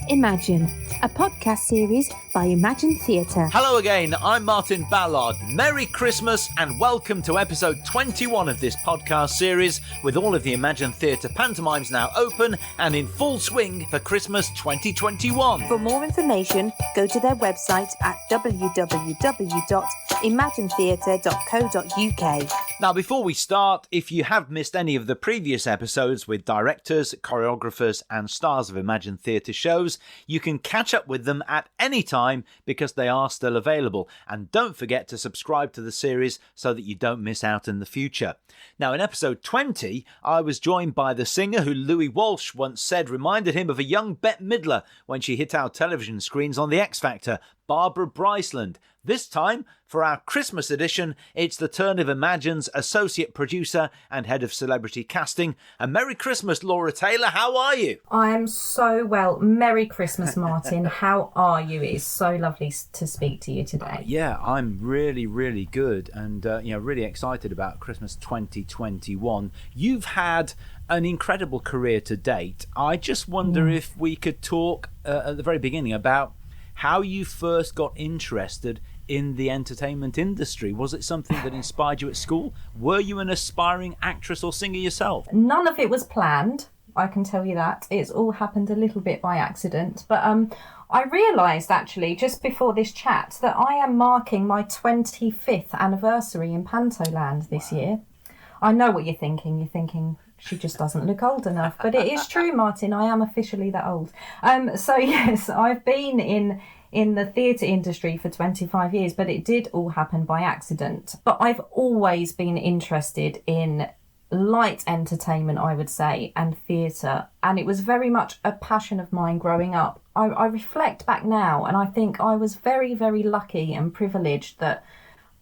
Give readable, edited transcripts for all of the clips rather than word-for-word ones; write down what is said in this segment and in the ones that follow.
Imagine, a podcast series by Imagine Theatre. Hello again, I'm Martin Ballard. Merry Christmas and welcome to episode 21 of this podcast series, with all of the Imagine Theatre pantomimes now open and in full swing for Christmas 2021. For more information, go to their website at www.imaginetheatre.co.uk. Now, before we start, if you have missed any of the previous episodes with directors, choreographers and stars of Imagine Theatre shows, you can catch up with them at any time because they are still available. And don't forget to subscribe to the series so that you don't miss out in the future. Now, in episode 20, I was joined by the singer who Louis Walsh once said reminded him of a young Bette Midler when she hit our television screens on The X Factor, Barbara Bryceland. This time, for our Christmas edition, it's the turn of Imagine's associate producer and head of celebrity casting. And Merry Christmas, Laura Taylor. How are you? I'm so well. Merry Christmas, Martin. How are you? It is so lovely to speak to you today. Yeah, I'm really, really good and really excited about Christmas 2021. You've had an incredible career to date. I just wonder if we could talk at the very beginning about how you first got interested in the entertainment industry. Was it something that inspired you at school? Were you an aspiring actress or singer yourself? None of it was planned, I can tell you that. It's all happened a little bit by accident. But I realised actually just before this chat that I am marking my 25th anniversary in Pantoland this year. I know what you're thinking. You're thinking, she just doesn't look old enough. But it is true, Martin. I am officially that old. So yes, I've been in the theatre industry for 25 years, but it did all happen by accident. But I've always been interested in light entertainment, I would say, and theatre. And it was very much a passion of mine growing up. I reflect back now and I think I was very, very lucky and privileged that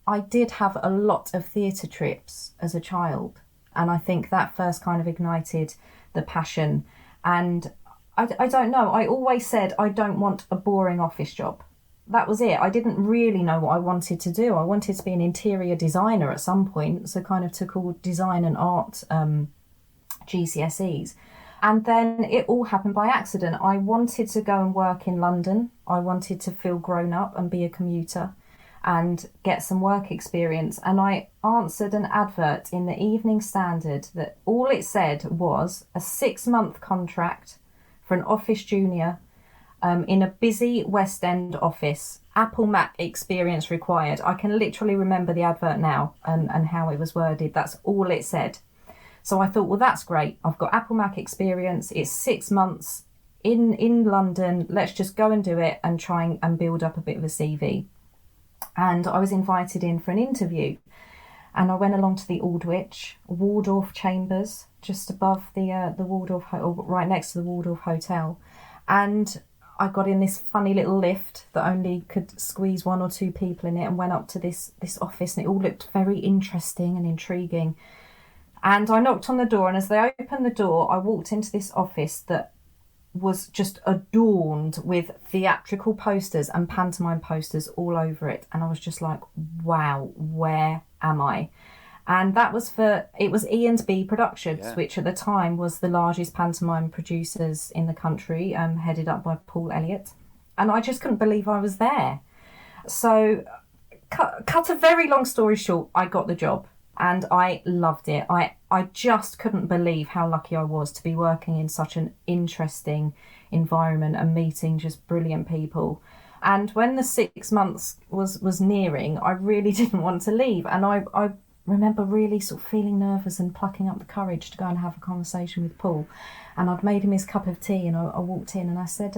I did have a lot of theatre trips as a child. And I think that first kind of ignited the passion. And I don't know, I always said I don't want a boring office job. That was it. I didn't really know what I wanted to do. I wanted to be an interior designer at some point, so kind of took all design and art GCSEs. And then it all happened by accident. I wanted to go and work in London. I wanted to feel grown up and be a commuter and get some work experience. And I answered an advert in the Evening Standard that all it said was a 6-month contract for an office junior in a busy West End office. Apple Mac experience required. I can literally remember the advert now and how it was worded. That's all it said. So I thought, well, that's great. I've got Apple Mac experience. It's 6 months in London. Let's just go and do it and try and build up a bit of a CV. And I was invited in for an interview. And I went along to the Aldwych, Waldorf Chambers, just above the Waldorf, right next to the Waldorf Hotel. And I got in this funny little lift that only could squeeze 1 or 2 people in it and went up to this office, and it all looked very interesting and intriguing. And I knocked on the door, and as they opened the door, I walked into this office that was just adorned with theatrical posters and pantomime posters all over it. And I was just like, wow, where am I? And that was it was E&B Productions, which at the time was the largest pantomime producers in the country, headed up by Paul Elliott. And I just couldn't believe I was there. So cut a very long story short, I got the job and I loved it. I just couldn't believe how lucky I was to be working in such an interesting environment and meeting just brilliant people. And when the 6 months was nearing, I really didn't want to leave. And I remember really sort of feeling nervous and plucking up the courage to go and have a conversation with Paul. And I'd made him his cup of tea and I walked in and I said,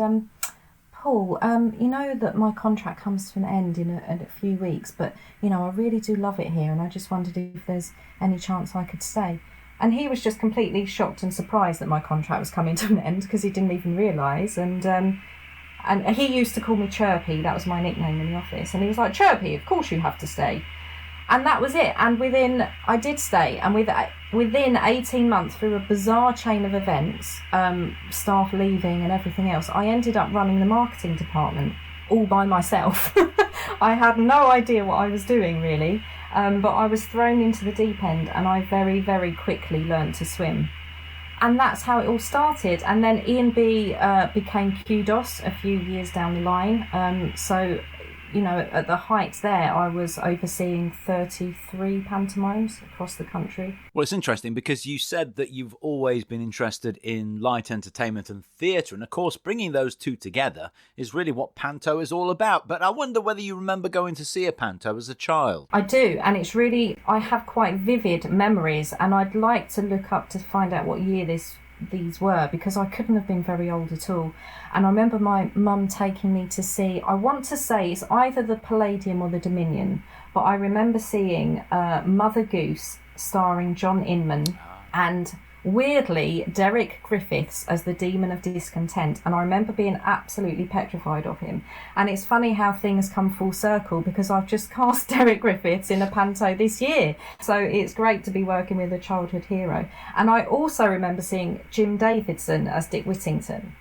Paul, you know that my contract comes to an end in a few weeks, but, you know, I really do love it here and I just wondered if there's any chance I could stay. And he was just completely shocked and surprised that my contract was coming to an end because he didn't even realise. And he used to call me Chirpy, that was my nickname in the office. And he was like, Chirpy, of course you have to stay. And that was it. And I did stay. And within 18 months, through a bizarre chain of events, staff leaving and everything else, I ended up running the marketing department all by myself. I had no idea what I was doing, really. But I was thrown into the deep end and I very, very quickly learned to swim. And that's how it all started. And then E&B became Kudos a few years down the line. So, you know, at the height there, I was overseeing 33 pantomimes across the country. Well, it's interesting because you said that you've always been interested in light entertainment and theatre. And of course, bringing those two together is really what panto is all about. But I wonder whether you remember going to see a panto as a child. I do. And it's really, I have quite vivid memories. And I'd like to look up to find out what year these were, because I couldn't have been very old at all. And I remember my mum taking me to see, I want to say it's either the Palladium or the Dominion, but I remember seeing Mother Goose starring John Inman and weirdly Derek Griffiths as the Demon of Discontent, and I remember being absolutely petrified of him. And it's funny how things come full circle, because I've just cast Derek Griffiths in a panto this year, so it's great to be working with a childhood hero. And I also remember seeing Jim Davidson as Dick Whittington,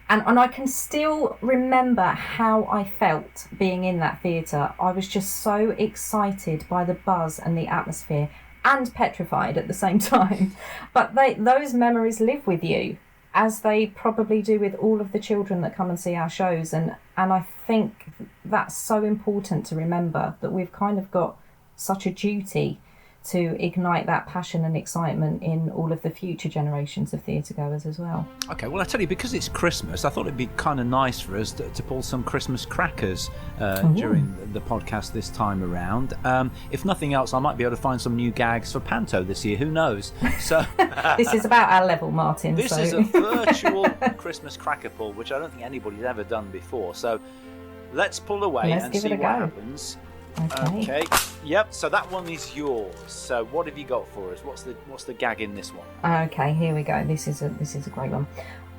and I can still remember how I felt being in that theatre. I was just so excited by the buzz and the atmosphere, and petrified at the same time. But those memories live with you, as they probably do with all of the children that come and see our shows. And I think that's so important to remember, that we've kind of got such a duty to ignite that passion and excitement in all of the future generations of theatre goers as well. Okay, well, I tell you, because it's Christmas, I thought it'd be kind of nice for us to pull some Christmas crackers during the podcast this time around. If nothing else, I might be able to find some new gags for panto this year. Who knows? So this is about our level, Martin. This is a virtual Christmas cracker pull, which I don't think anybody's ever done before. So let's pull away and see what happens. Okay. Yep. So that one is yours. So what have you got for us? What's the gag in this one? Okay, here we go. This is a great one.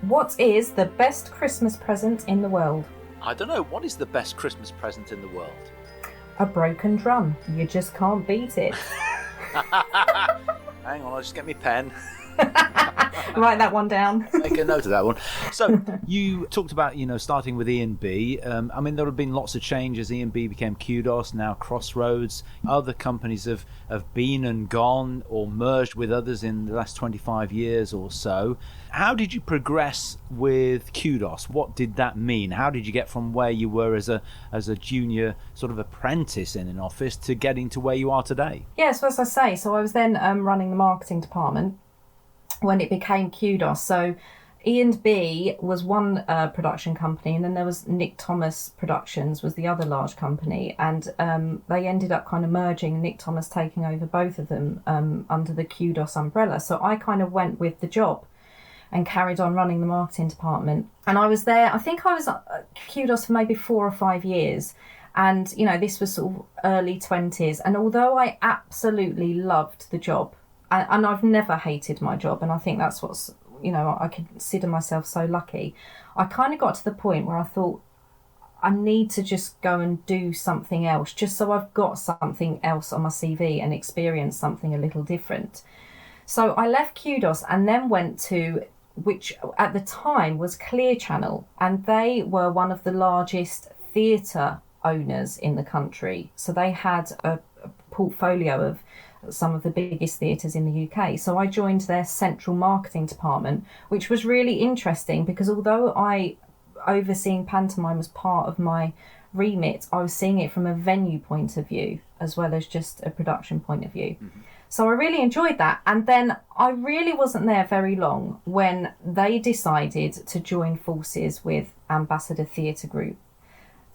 What is the best Christmas present in the world? I don't know. What is the best Christmas present in the world? A broken drum. You just can't beat it. Hang on, I'll just get my pen. Write that one down. Make a note of that one. So you talked about, starting with E&B. I mean, there have been lots of changes. E&B became Kudos, now Crossroads. Other companies have been and gone or merged with others in the last 25 years or so. How did you progress with Kudos? What did that mean? How did you get from where you were as a junior sort of apprentice in an office to getting to where you are today? Yes, as I say, so I was then running the marketing department when it became Kudos. So E&B was one production company, and then there was Nick Thomas Productions was the other large company, and they ended up kind of merging, Nick Thomas taking over both of them under the Kudos umbrella. So I kind of went with the job and carried on running the marketing department. And I was there, I think I was at Kudos for maybe 4 or 5 years. And, this was sort of early 20s. And although I absolutely loved the job, and I've never hated my job, and I think that's what's, I consider myself so lucky, I kind of got to the point where I thought, I need to just go and do something else, just so I've got something else on my CV and experience something a little different. So I left Kudos and then went to, which at the time was Clear Channel, and they were one of the largest theatre owners in the country. So they had a portfolio of some of the biggest theatres in the UK. So I joined their central marketing department, which was really interesting, because although overseeing pantomime was part of my remit, I was seeing it from a venue point of view as well as just a production point of view. Mm-hmm. So I really enjoyed that. And then I really wasn't there very long when they decided to join forces with Ambassador Theatre Group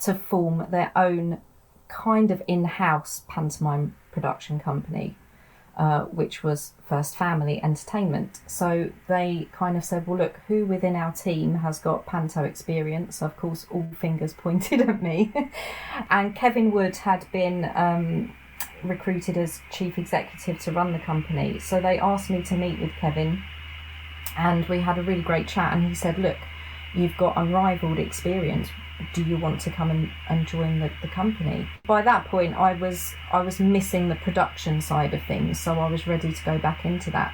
to form their own kind of in-house pantomime production company, which was First Family Entertainment. So they kind of said, well, look, who within our team has got panto experience? Of course, all fingers pointed at me. And Kevin Wood had been recruited as chief executive to run the company. So they asked me to meet with Kevin, and we had a really great chat. And he said, look, you've got unrivaled experience. Do you want to come and join the company? By that point, I was missing the production side of things, so I was ready to go back into that.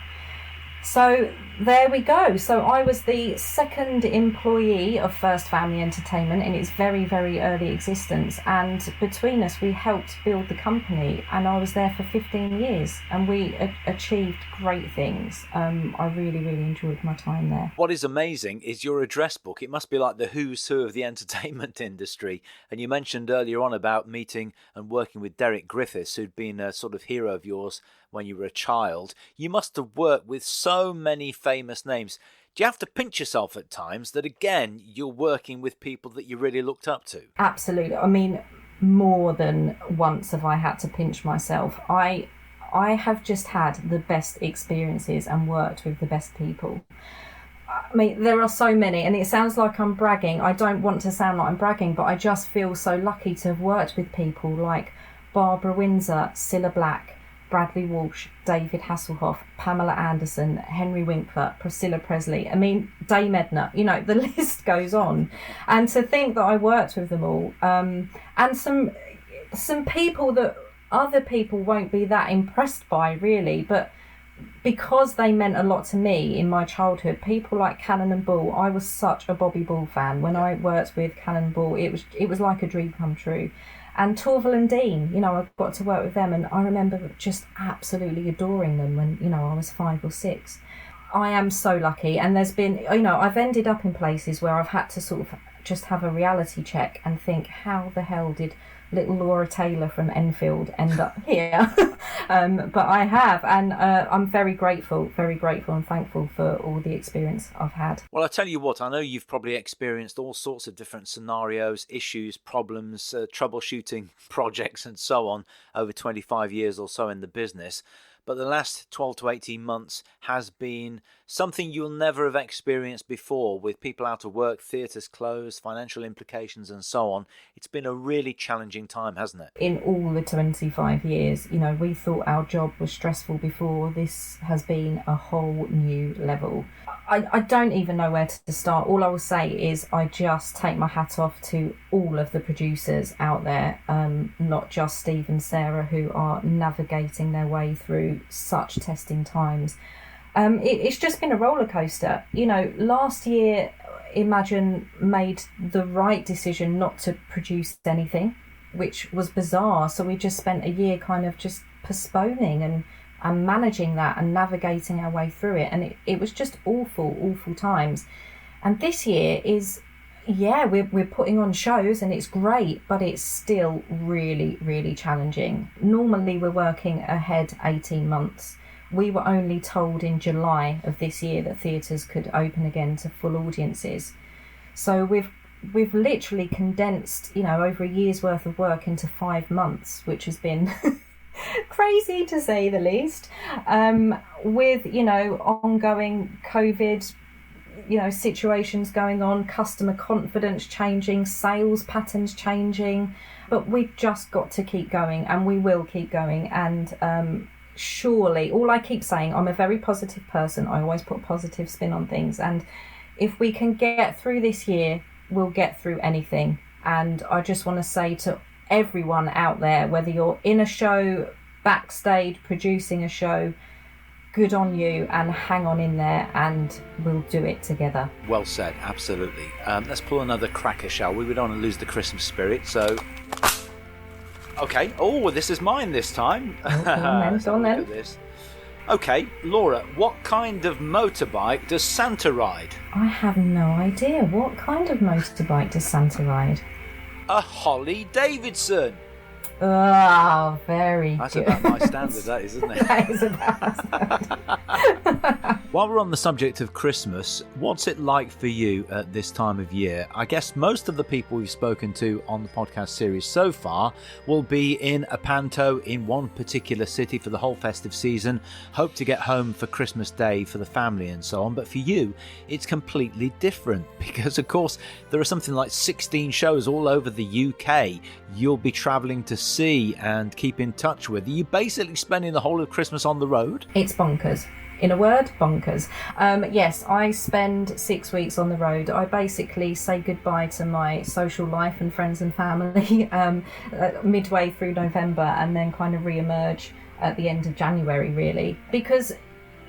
So there we go. So I was the second employee of First Family Entertainment in its very, very early existence. And between us, we helped build the company. And I was there for 15 years and we achieved great things. I really, really enjoyed my time there. What is amazing is your address book. It must be like the who's who of the entertainment industry. And you mentioned earlier on about meeting and working with Derek Griffiths, who'd been a sort of hero of yours when you were a child. You must have worked with so many famous names. Do you have to pinch yourself at times that, again, you're working with people that you really looked up to? Absolutely. I mean, more than once have I had to pinch myself. I have just had the best experiences and worked with the best people. I mean, there are so many, and it sounds like I'm bragging. I don't want to sound like I'm bragging, but I just feel so lucky to have worked with people like Barbara Windsor, Cilla Black, Bradley Walsh, David Hasselhoff, Pamela Anderson, Henry Winkler, Priscilla Presley. I mean, Dame Edna, you know, the list goes on. And to think that I worked with them all, and some people that other people won't be that impressed by, really, but because they meant a lot to me in my childhood, people like Cannon and Ball. I was such a Bobby Ball fan. When I worked with Cannon and Ball, it was like a dream come true. And Torval and Dean, you know, I got to work with them, and I remember just absolutely adoring them when, you know, I was 5 or 6. I am so lucky, and there's been, you know, I've ended up in places where I've had to sort of just have a reality check and think, how the hell did little Laura Taylor from Enfield end up here? But I have, and I'm very grateful and thankful for all the experience I've had. Well, I tell you what, I know you've probably experienced all sorts of different scenarios, issues, problems, troubleshooting projects and so on over 25 years or so in the business. But the last 12 to 18 months has been something you'll never have experienced before, with people out of work, theatres closed, financial implications and so on. It's been a really challenging time, hasn't it? In all the 25 years, you know, we thought our job was stressful before. This has been a whole new level. I don't even know where to start. All I will say is I just take my hat off to all of the producers out there, not just Steve and Sarah, who are navigating their way through such testing times. It's just been a roller coaster. You know, last year, Imagine made the right decision not to produce anything, which was bizarre. So we just spent a year kind of just postponing and managing that and navigating our way through it. And it was just awful times. And this year is, yeah, we're putting on shows and it's great, but it's still really, really challenging. Normally we're working ahead 18 months. We were only told in July of this year that theatres could open again to full audiences. So we've literally condensed, you know, over a year's worth of work into 5 months, which has been crazy to say the least. With, you know, ongoing COVID, you know, situations going on, customer confidence changing, sales patterns changing, but we've just got to keep going, and we will keep going. And surely, all I keep saying, I'm a very positive person. I always put a positive spin on things, and if we can get through this year, we'll get through anything. And I just want to say to everyone out there, whether you're in a show, backstage, producing a show, good on you, and hang on in there, and we'll do it together. Well said, absolutely. Let's pull another cracker, shall we? We don't want to lose the Christmas spirit, so... Okay. Oh, this is mine this time. Go on then. Okay, Laura, what kind of motorbike does Santa ride? I have no idea. What kind of motorbike does Santa ride? A Holly Davidson. Oh, very That's good. about my standard, that is, isn't it? That is about standard. While we're on the subject of Christmas, what's it like for you at this time of year? I guess most of the people we've spoken to on the podcast series so far will be in a panto in one particular city for the whole festive season, hope to get home for Christmas Day for the family and so on. But for you, it's completely different because, of course, there are something like 16 shows all over the UK you'll be travelling to see and keep in touch with. Are you basically spending the whole of Christmas on the road? It's bonkers. In a word, bonkers. Yes, I spend 6 weeks on the road. I basically say goodbye to my social life and friends and family midway through November, and then kind of re-emerge at the end of January, really. Because,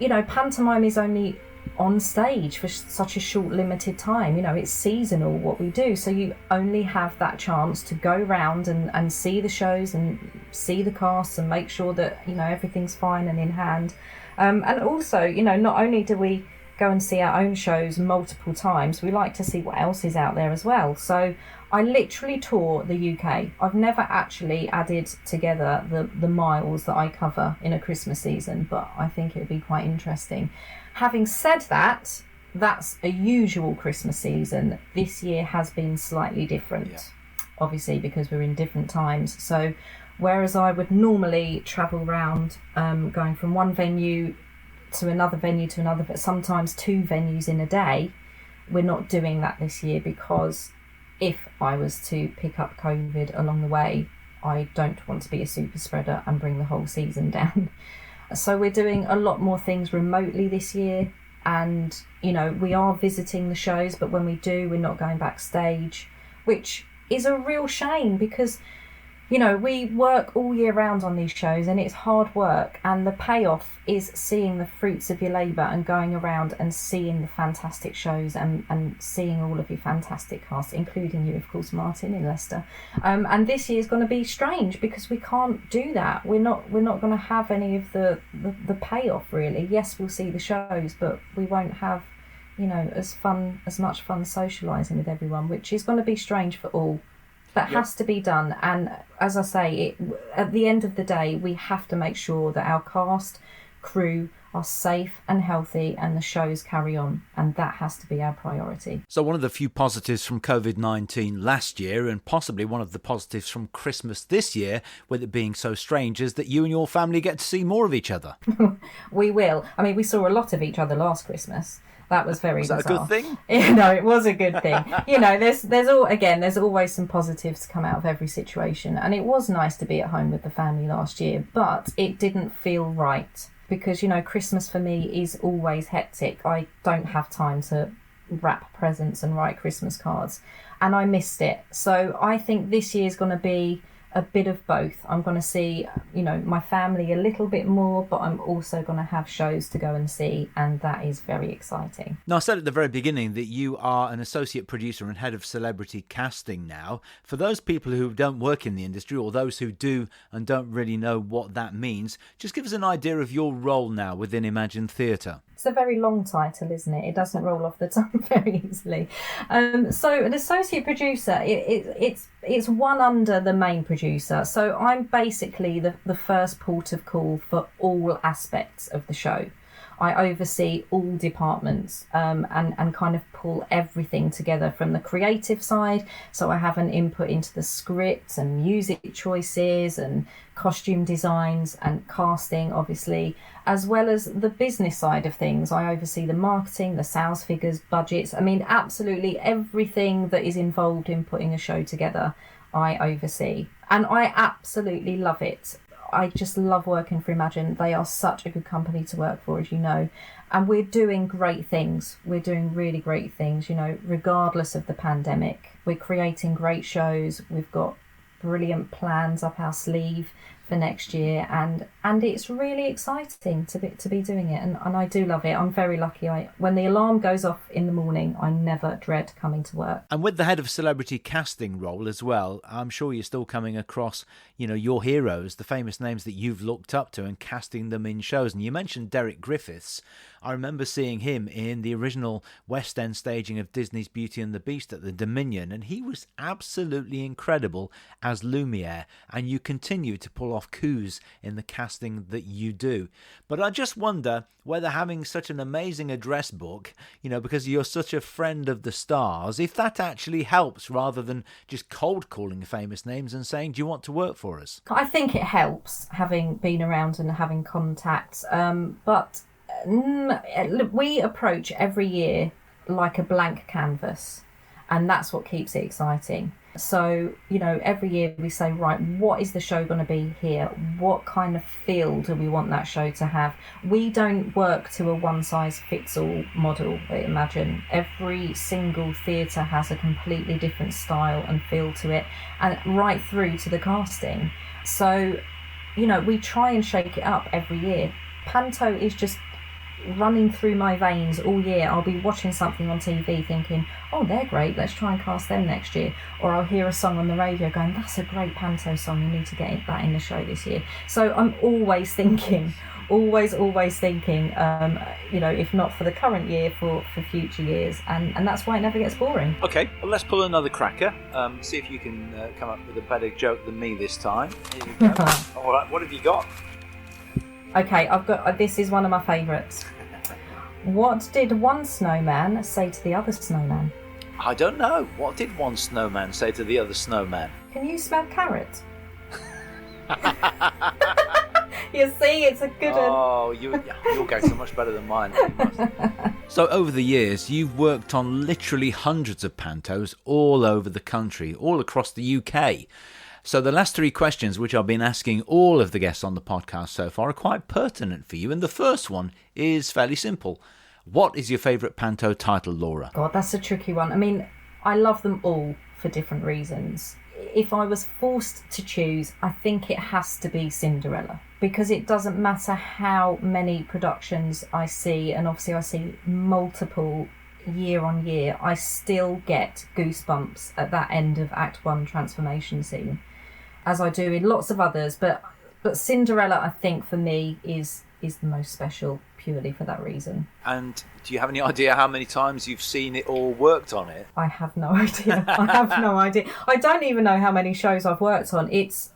pantomime is only on stage for such a short limited time. It's seasonal what we do, so you only have that chance to go round and see the shows and see the casts and make sure that everything's fine and in hand. And also, not only do we go and see our own shows multiple times, we like to see what else is out there as well. So I literally tour the UK. I've never actually added together the miles that I cover in a Christmas season, but I think it would be quite interesting. Having said that, that's a usual Christmas season. This year has been slightly different, obviously, because we're in different times. So whereas I would normally travel around, going from one venue to another venue to another, but sometimes 2 venues in a day, we're not doing that this year, because if I was to pick up COVID along the way, I don't want to be a super spreader and bring the whole season down. So we're doing a lot more things remotely this year, and we are visiting the shows, but when we do, we're not going backstage, which is a real shame, because we work all year round on these shows and it's hard work, and the payoff is seeing the fruits of your labour and going around and seeing the fantastic shows and seeing all of your fantastic cast, including you, of course, Martin, in Leicester. And this year's going to be strange because we can't do that. We're not going to have any of the payoff, really. Yes, we'll see the shows, but we won't have as much fun socialising with everyone, which is going to be strange for all. That has to be done, and as I say, at the end of the day, we have to make sure that our cast, crew are safe and healthy and the shows carry on, and that has to be our priority. So one of the few positives from COVID-19 last year, and possibly one of the positives from Christmas this year, with it being so strange, is that you and your family get to see more of each other. We will. I mean, we saw a lot of each other last Christmas. That was very bizarre. Was that a good thing? It was a good thing. There's always some positives to come out of every situation. And it was nice to be at home with the family last year, but it didn't feel right because, Christmas for me is always hectic. I don't have time to wrap presents and write Christmas cards, and I missed it. So I think this year's going to be a bit of both. I'm going to see, my family a little bit more, but I'm also going to have shows to go and see, and that is very exciting. Now, I said at the very beginning that you are an associate producer and head of celebrity casting now. For those people who don't work in the industry, or those who do and don't really know what that means, just give us an idea of your role now within Imagine Theatre. It's a very long title, isn't it? It doesn't roll off the tongue very easily. So an associate producer, it's one under the main producer. So I'm basically the first port of call for all aspects of the show. I oversee all departments and kind of pull everything together from the creative side. So I have an input into the scripts and music choices and costume designs and casting, obviously, as well as the business side of things. I oversee the marketing, the sales figures, budgets. I mean, absolutely everything that is involved in putting a show together, I oversee. And I absolutely love it. I just love working for Imagine. They are such a good company to work for, as you know. And we're doing great things. We're doing really great things, regardless of the pandemic. We're creating great shows. We've got brilliant plans up our sleeve for next year, and it's really exciting to be doing it, and I do love it. I'm very lucky. When the alarm goes off in the morning, I never dread coming to work. And with the head of celebrity casting role as well, I'm sure you're still coming across your heroes, the famous names that you've looked up to, and casting them in shows. And you mentioned Derek Griffiths. I remember seeing him in the original West End staging of Disney's Beauty and the Beast at the Dominion, and he was absolutely incredible as Lumiere, and you continue to pull off coups in the casting that you do. But I just wonder whether having such an amazing address book, because you're such a friend of the stars, if that actually helps rather than just cold calling famous names and saying, do you want to work for us? I think it helps having been around and having contacts, but we approach every year like a blank canvas, and that's what keeps it exciting. So, every year we say, right, what is the show going to be here? What kind of feel do we want that show to have? We don't work to a one-size-fits-all model, I imagine. Every single theatre has a completely different style and feel to it, and right through to the casting. So, we try and shake it up every year. Panto is just running through my veins all year. I'll be watching something on TV thinking, oh, they're great, let's try and cast them next year. Or I'll hear a song on the radio going, that's a great panto song, you need to get that in the show this year. So I'm always thinking, always thinking, if not for the current year, for future years. And that's why it never gets boring. Okay, well, let's pull another cracker. See if you can come up with a better joke than me this time. Here you go. All right, what have you got? Okay, this is one of my favourites. What did one snowman say to the other snowman? I don't know. What did one snowman say to the other snowman? Can you smell carrot? You see, it's a good one. Oh, you'll get so much better than mine. So over the years, you've worked on literally hundreds of pantos all over the country, all across the UK. So the last three questions, which I've been asking all of the guests on the podcast so far, are quite pertinent for you. And the first one is fairly simple. What is your favourite panto title, Laura? God, that's a tricky one. I mean, I love them all for different reasons. If I was forced to choose, I think it has to be Cinderella. Because it doesn't matter how many productions I see, and obviously I see multiple year on year, I still get goosebumps at that end of Act 1 transformation scene, as I do in lots of others, but Cinderella, I think, for me is the most special, purely for that reason. And do you have any idea how many times you've seen it or worked on it? I have no idea. I don't even know how many shows I've worked on. It's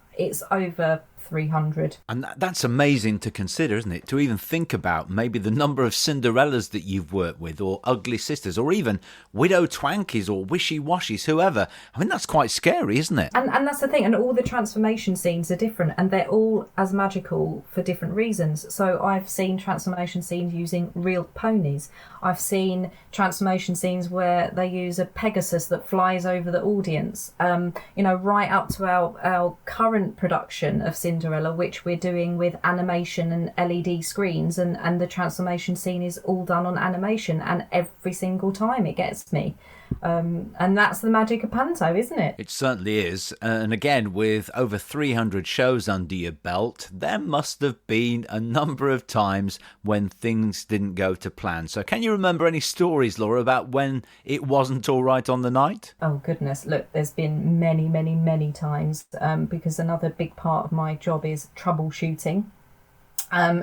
over 300. And that's amazing to consider, isn't it? To even think about maybe the number of Cinderellas that you've worked with, or Ugly Sisters, or even Widow Twankies, or Wishy Washies, whoever. I mean, that's quite scary, isn't it? And that's the thing. And all the transformation scenes are different, and they're all as magical for different reasons. So I've seen transformation scenes using real ponies. I've seen transformation scenes where they use a Pegasus that flies over the audience. Right up to our current production of Cinderella, which we're doing with animation and LED screens, and the transformation scene is all done on animation, and every single time it gets me. And that's the magic of panto, isn't it? It certainly is. And again, with over 300 shows under your belt, there must have been a number of times when things didn't go to plan. So can you remember any stories, Laura, about when it wasn't all right on the night? Oh, goodness. Look, there's been many, many, many times, because another big part of my job is troubleshooting.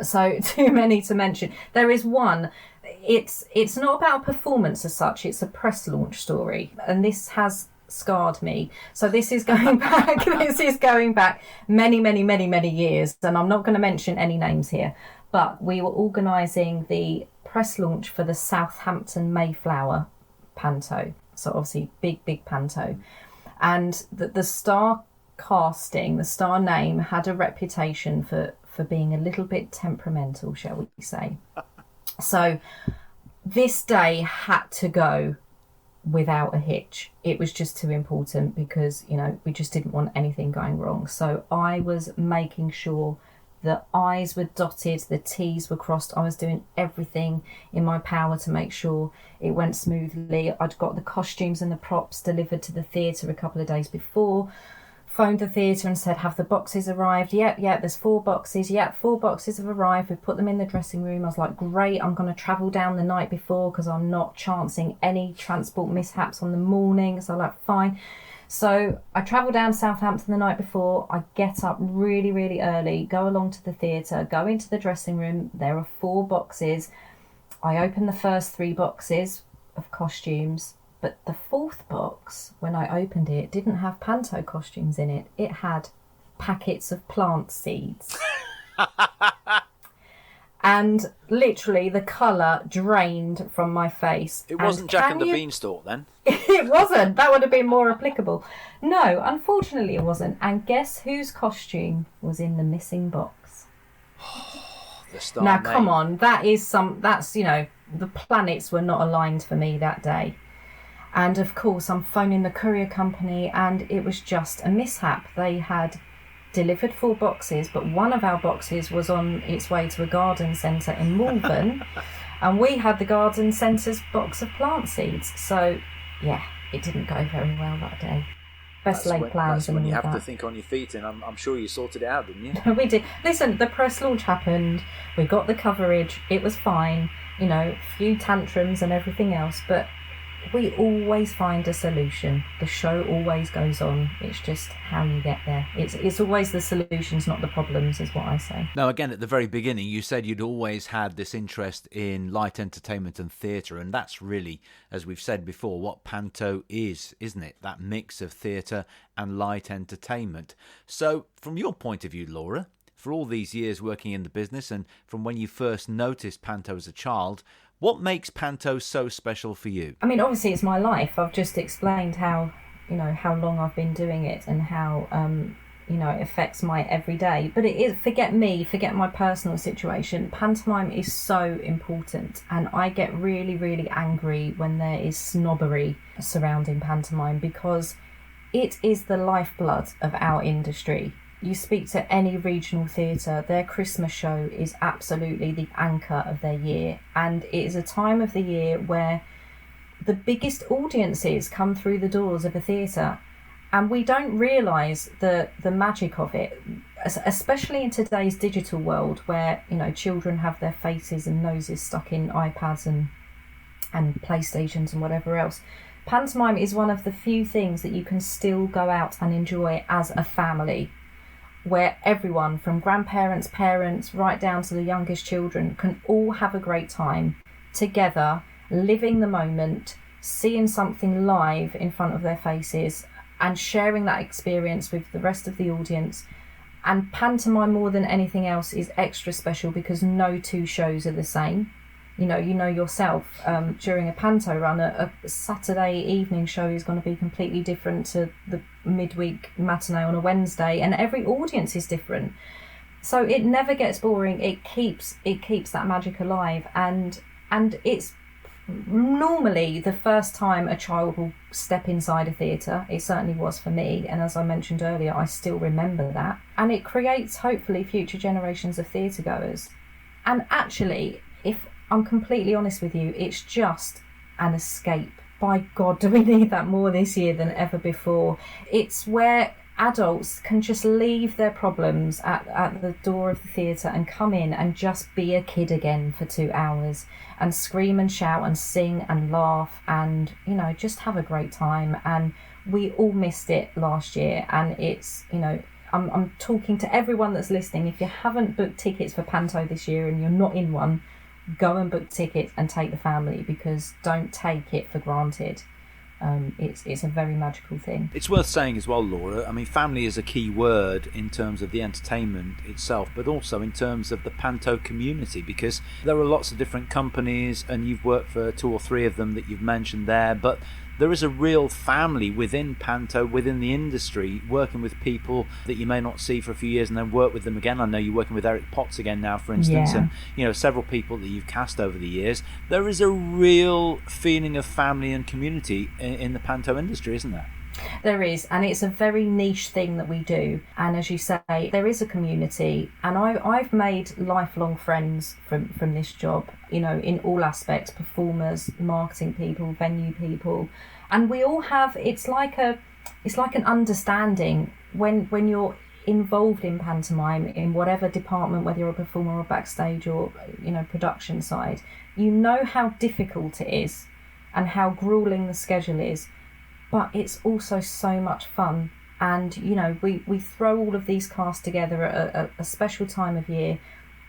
So too many to mention. There is one. It's not about performance as such. It's a press launch story, and this has scarred me. So this is going back. This is going back many, many, many, many years, and I'm not going to mention any names here. But we were organising the press launch for the Southampton Mayflower panto. So obviously big panto, and the star casting, the star name had a reputation for being a little bit temperamental, shall we say. So this day had to go without a hitch. It was just too important because, we just didn't want anything going wrong. So I was making sure the I's were dotted, the T's were crossed. I was doing everything in my power to make sure it went smoothly. I'd got the costumes and the props delivered to the theatre a couple of days before. Phoned the theatre and said, have the boxes arrived? Yep, there's 4 boxes. Yep, 4 boxes have arrived. We've put them in the dressing room. I was like, great, I'm going to travel down the night before because I'm not chancing any transport mishaps on the morning. So fine. So I travel down to Southampton the night before. I get up really, really early, go along to the theatre, go into the dressing room. There are 4 boxes. I open the first 3 boxes of costumes. But the 4th box, when I opened it, didn't have panto costumes in it. It had packets of plant seeds. And literally the colour drained from my face. It wasn't Jack and the Beanstalk then? It wasn't. That would have been more applicable. No, unfortunately it wasn't. And guess whose costume was in the missing box? The star now, name. come on. That's, the planets were not aligned for me that day. And of course, I'm phoning the courier company, and it was just a mishap. They had delivered 4 boxes, but one of our boxes was on its way to a garden centre in Malvern, and we had the garden centre's box of plant seeds. So, yeah, it didn't go very well that day. best laid plans. That's when you all have to that. think on your feet, and I'm sure you sorted it out, didn't you? We did. Listen, the press launch happened. We got the coverage. It was fine. You know, few tantrums and everything else, but we always find a solution. The show always goes on. It's just how you get there. It's always the solutions, not the problems, is what I say. Now, again, at the very beginning, you said you'd always had this interest in light entertainment and theatre, and that's really, as we've said before, what panto is, isn't it? That mix of theatre and light entertainment. So, from your point of view, Laura, for all these years working in the business and from when you first noticed panto as a child, what makes panto so special for you? I mean, obviously it's my life. I've just explained how long I've been doing it and how, it affects my everyday. But it is, forget my personal situation. Pantomime is so important, and I get really, really angry when there is snobbery surrounding pantomime, because it is the lifeblood of our industry. You speak to any regional theatre, their Christmas show is absolutely the anchor of their year. And it is a time of the year where the biggest audiences come through the doors of a theatre. And we don't realise the magic of it, especially in today's digital world where, children have their faces and noses stuck in iPads and PlayStations and whatever else. Pantomime is one of the few things that you can still go out and enjoy as a family, where everyone from grandparents, parents, right down to the youngest children can all have a great time together, living the moment, seeing something live in front of their faces and sharing that experience with the rest of the audience. And pantomime, more than anything else, is extra special because no two shows are the same. You know yourself, during a panto run, a Saturday evening show is going to be completely different to the midweek matinee on a Wednesday, and every audience is different. So it never gets boring. It keeps that magic alive, and it's normally the first time a child will step inside a theatre. It certainly was for me, and as I mentioned earlier, I still remember that. And it creates, hopefully, future generations of theatre goers. And actually, if I'm completely honest with you, it's just an escape. By God, do we need that more this year than ever before? It's where adults can just leave their problems at the door of the theatre and come in and just be a kid again for 2 hours and scream and shout and sing and laugh and, just have a great time. And we all missed it last year, and it's, I'm talking to everyone that's listening. If you haven't booked tickets for Panto this year and you're not in one, go and book tickets and take the family, because don't take it for granted. It's a very magical thing. It's worth saying as well, Laura, I mean, family is a key word in terms of the entertainment itself, but also in terms of the panto community, because there are lots of different companies and you've worked for 2 or 3 of them that you've mentioned there, but there is a real family within panto, within the industry, working with people that you may not see for a few years and then work with them again. I know you're working with Eric Potts again now, for instance, Yeah. and several people that you've cast over the years. There is a real feeling of family and community in the panto industry, isn't there? There is, and it's a very niche thing that we do. And as you say, there is a community, and I've made lifelong friends from this job, in all aspects: performers, marketing people, venue people. And we all have, it's like an understanding when you're involved in pantomime in whatever department, whether you're a performer or backstage or production side, how difficult it is and how grueling the schedule is. But it's also so much fun. And, we throw all of these casts together at a special time of year,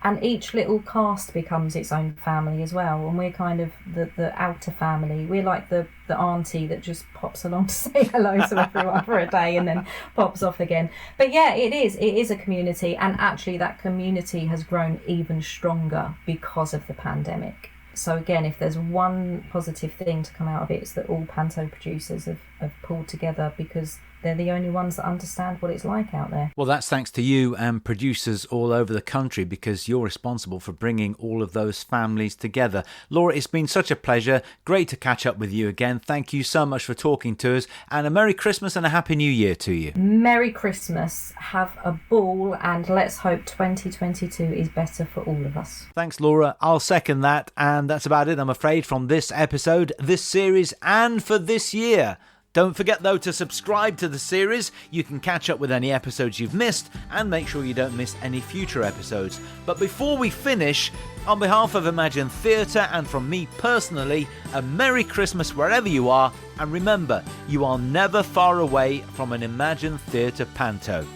and each little cast becomes its own family as well. And we're kind of the outer family. We're like the auntie that just pops along to say hello to everyone for a day and then pops off again. But yeah, it is a community. And actually that community has grown even stronger because of the pandemic. So again, if there's one positive thing to come out of it, it's that all panto producers have pulled together, because they're the only ones that understand what it's like out there. Well, that's thanks to you and producers all over the country, because you're responsible for bringing all of those families together. Laura, it's been such a pleasure. Great to catch up with you again. Thank you so much for talking to us, and a Merry Christmas and a Happy New Year to you. Merry Christmas. Have a ball, and let's hope 2022 is better for all of us. Thanks, Laura. I'll second that. And that's about it, I'm afraid, from this episode, this series, and for this year Don't forget, though, to subscribe to the series. You can catch up with any episodes you've missed and make sure you don't miss any future episodes. But before we finish, on behalf of Imagine Theatre and from me personally, a Merry Christmas wherever you are, and remember, you are never far away from an Imagine Theatre panto.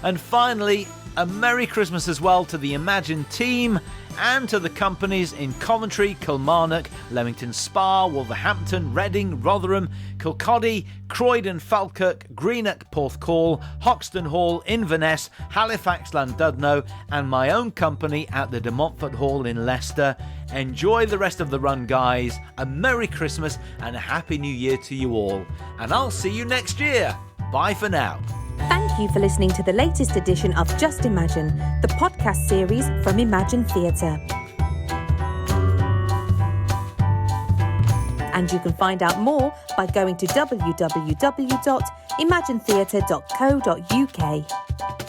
And finally, a Merry Christmas as well to the Imagine team and to the companies in Coventry, Kilmarnock, Leamington Spa, Wolverhampton, Reading, Rotherham, Kilcoddy, Croydon, Falkirk, Greenock, Porthcawl, Hoxton Hall, Inverness, Halifax, Llandudno, and my own company at the De Montfort Hall in Leicester. Enjoy the rest of the run, guys. A Merry Christmas and a Happy New Year to you all. And I'll see you next year. Bye for now. Thank you for listening to the latest edition of Just Imagine, the podcast series from Imagine Theatre. And you can find out more by going to www.imaginetheatre.co.uk.